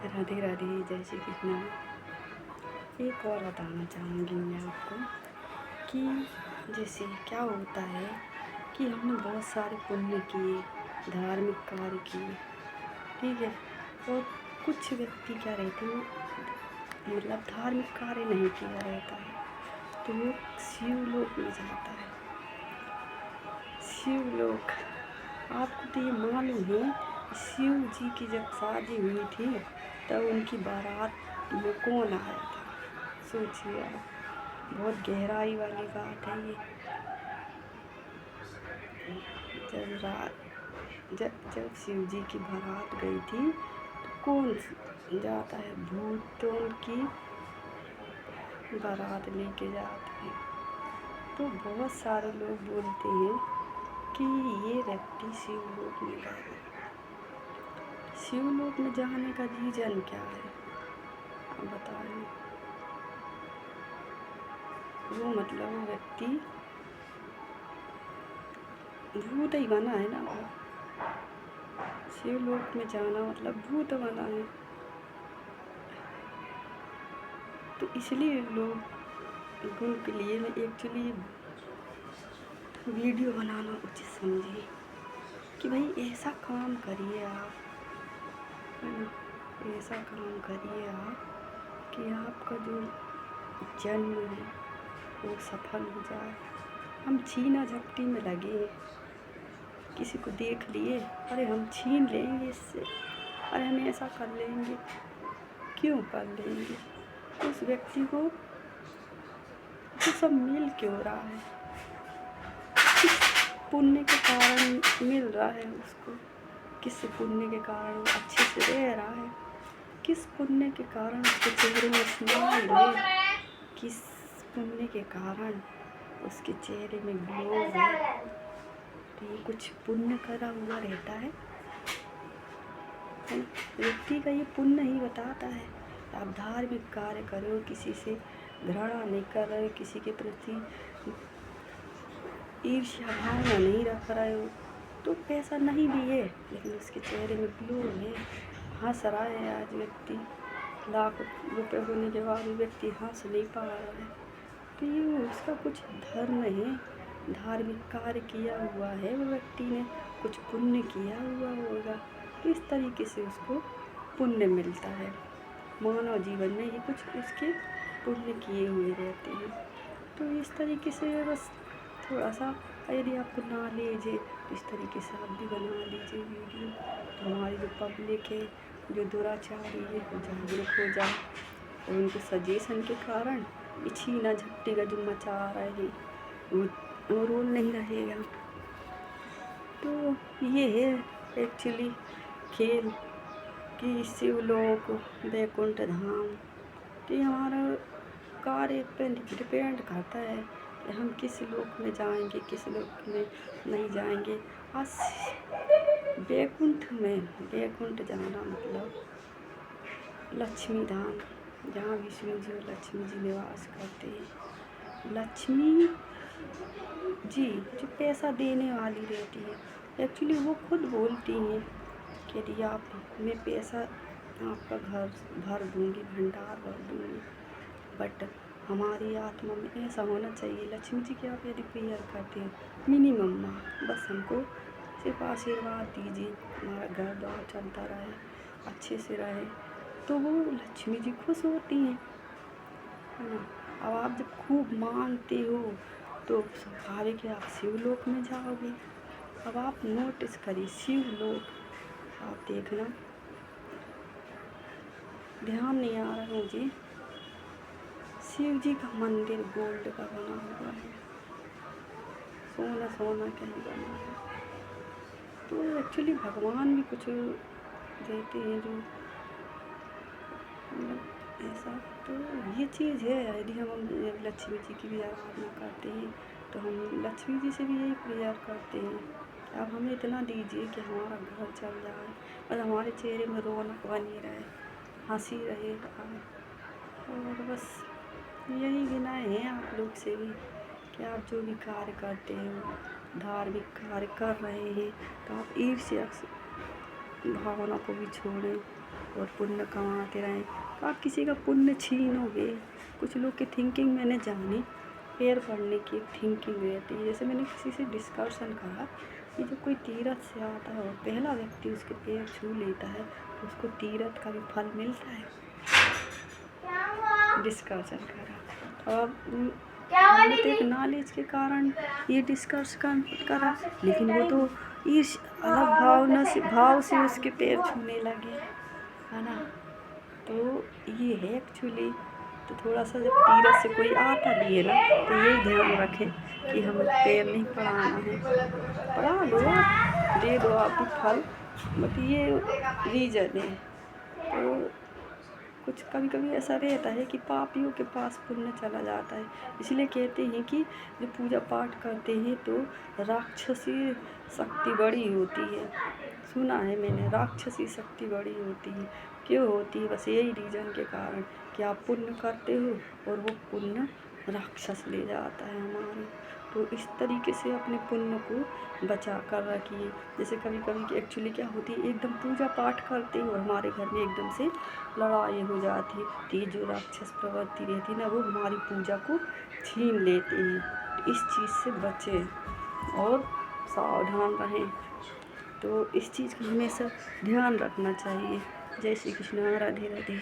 राधे राधे, जय श्री कृष्णा। एक और बताना चाहूँगी मैं आपको कि जैसे क्या होता है कि हमने बहुत सारे पुण्य किए, धार्मिक कार्य किए, ठीक है। और कुछ व्यक्ति क्या रहते हैं, मतलब धार्मिक कार्य नहीं किया रहता है तो वो शिवलोक में जाता है। शिवलोक, आपको तो ये मालूम है शिव जी की जब शादी हुई थी तब उनकी बारात में कौन आया था? सोचिए आप, बहुत गहराई वाली बात है ये। जब शिव जी की बारात गई थी तो कौन जाता है? भूतों की बारात लेके जाते हैं। तो बहुत सारे लोग बोलते हैं कि ये व्यक्ति शिवलोक में गया। शिवलोक में जाने का रीजन क्या है, आप बताइए। वो मतलब वो व्यक्ति भूत ही बना है ना। वो शिवलोक में जाना मतलब भूत बना है, तो इसलिए लोग उनके लिए मैं एक्चुअली वीडियो बनाना उचित समझी कि भाई ऐसा काम करिए आप, है ना, ऐसा काम करिए आप कि आपका जो जन्म है वो सफल हो जाए। हम छीना झपटी में लगे हैं, किसी को देख लिए, अरे हम छीन लेंगे इससे, अरे हम ऐसा कर लेंगे। क्यों कर लेंगे? उस व्यक्ति को वो सब मिल क्यों रहा है? किस पुण्य के कारण मिल रहा है उसको? किस पुण्य के कारण वो अच्छे से रह रहा है? किस पुण्य के कारण उसके चेहरे में स्माइल है? किस पुण्य के कारण उसके चेहरे में ग्लो है? तो ये कुछ पुण्य करा हुआ रहता है। व्यक्ति का ये पुण्य ही बताता है। आप धार्मिक कार्य करो, किसी से घृणा नहीं कर रहे हो, किसी के प्रति ईर्ष्या भावना नहीं रख रहे हो, तो पैसा नहीं भी है लेकिन उसके चेहरे में ग्लो है, हंस रहा है। आज व्यक्ति लाख रुपए होने के बाद भी व्यक्ति हंस नहीं पा रहा है, तो ये उसका कुछ धर्म है, धार्मिक कार्य किया हुआ है, वो व्यक्ति ने कुछ पुण्य किया हुआ होगा, तो इस तरीके से उसको पुण्य मिलता है। मानव जीवन में ये कुछ उसके पुण्य किए हुए रहते हैं। तो इस तरीके से बस थोड़ा सा, यदि आपको नॉलेज है तो इस तरीके से आप भी बना लीजिए वीडियो, तो हमारी जो पब्लिक है, जो दुराचारी है, वो जागरूक हो जाए और उनके सजेशन के कारण ये छीना झपटी का जो मचा रहे हैं वो रोल नहीं रहेगा। तो ये है एक्चुअली खेल कि शिवलोक, वैकुंठ धाम, तो ये हमारा कार्य पे डिपेंड करता है कि हम किस लोक में जाएंगे, किस लोक में नहीं जाएंगे। आज वैकुंठ जाना मतलब लक्ष्मी धाम, जहाँ विष्णु जी और लक्ष्मी जी निवास करते हैं। लक्ष्मी जी जो पैसा देने वाली रहती है, एक्चुअली वो खुद बोलती हैं कि यदि आप, मैं पैसा आपका घर भर दूँगी, भंडार भर दूँगी, बट हमारी आत्मा में ऐसा होना चाहिए। लक्ष्मी जी की आप यदि प्रेयर करते हैं, मिनिमम बस हमको सिर्फ आशीर्वाद दीजिए, हमारा घर द्वार चलता रहे, अच्छे से रहे, तो वो लक्ष्मी जी खुश होती हैं, है ना। अब आप जब खूब मांगते हो तो स्वाभाविक है आप शिवलोक में जाओगे। अब आप नोटिस करिए शिवलोक, आप देखना, ध्यान नहीं आ रहा मुझे, शिव जी का मंदिर गोल्ड का बना हुआ है, सोना सोना कहीं बना है। तो एक्चुअली भगवान भी कुछ देते हैं जो ऐसा, तो ये चीज़ है। यदि हम लक्ष्मी जी की भी आराधना करते हैं तो हम लक्ष्मी जी से भी यही प्रेयर करते हैं कि आप हमें इतना दीजिए कि हमारा घर चल जाए और हमारे चेहरे में रौनक बनी रहे, हंसी रहे। और बस यही विनय है आप लोग से भी कि आप जो भी कार्य करते हो, धार्मिक कार्य कर रहे हैं, तो आप ईर्ष्या भावना को भी छोड़ें और पुण्य कमाते रहें। आप किसी का पुण्य छीनोगे, कुछ लोग की थिंकिंग मैंने जानी, पैर पड़ने की थिंकिंग रहती है। जैसे मैंने किसी से डिस्कशन करा कि जब कोई तीर्थ से आता है और पहला व्यक्ति उसके पैर छू लेता है तो उसको तीर्थ का भी फल मिलता है। डिस्कशन करा और मैंने तो एक नॉलेज के कारण ये डिस्कशन करा, लेकिन वो तो इस अलग भाव से उसके पैर छूने लगे, है ना। तो ये है एक्चुअली। तो थोड़ा सा जब तीरथ से कोई आता भी है ना, तो यही ध्यान रखें कि हमें पैर नहीं पड़ाना है। पढ़ा दो, दे दो आप भी फल, बट ये रीजन है। तो कुछ कभी कभी ऐसा रहता है कि पापियों के पास पुण्य चला जाता है। इसलिए कहते हैं कि जो पूजा पाठ करते हैं तो राक्षसी शक्ति बड़ी होती है। सुना है मैंने, राक्षसी शक्ति बड़ी होती है। क्यों होती है? बस यही रीज़न के कारण कि आप पुण्य करते हो और वो पुण्य राक्षस ले जाता है हमारे। तो इस तरीके से अपने पुण्य को बचा कर रखिए। जैसे कभी कभी एक्चुअली क्या होती है, एकदम पूजा पाठ करते हो और हमारे घर में एकदम से लड़ाई हो जाती है, तो ये जो राक्षस प्रवृत्ति रहती है ना, वो हमारी पूजा को छीन लेते हैं। तो इस चीज़ से बचें और सावधान रहें। तो इस चीज़ का हमेशा ध्यान रखना चाहिए। जय श्री कृष्ण। राधे राधे।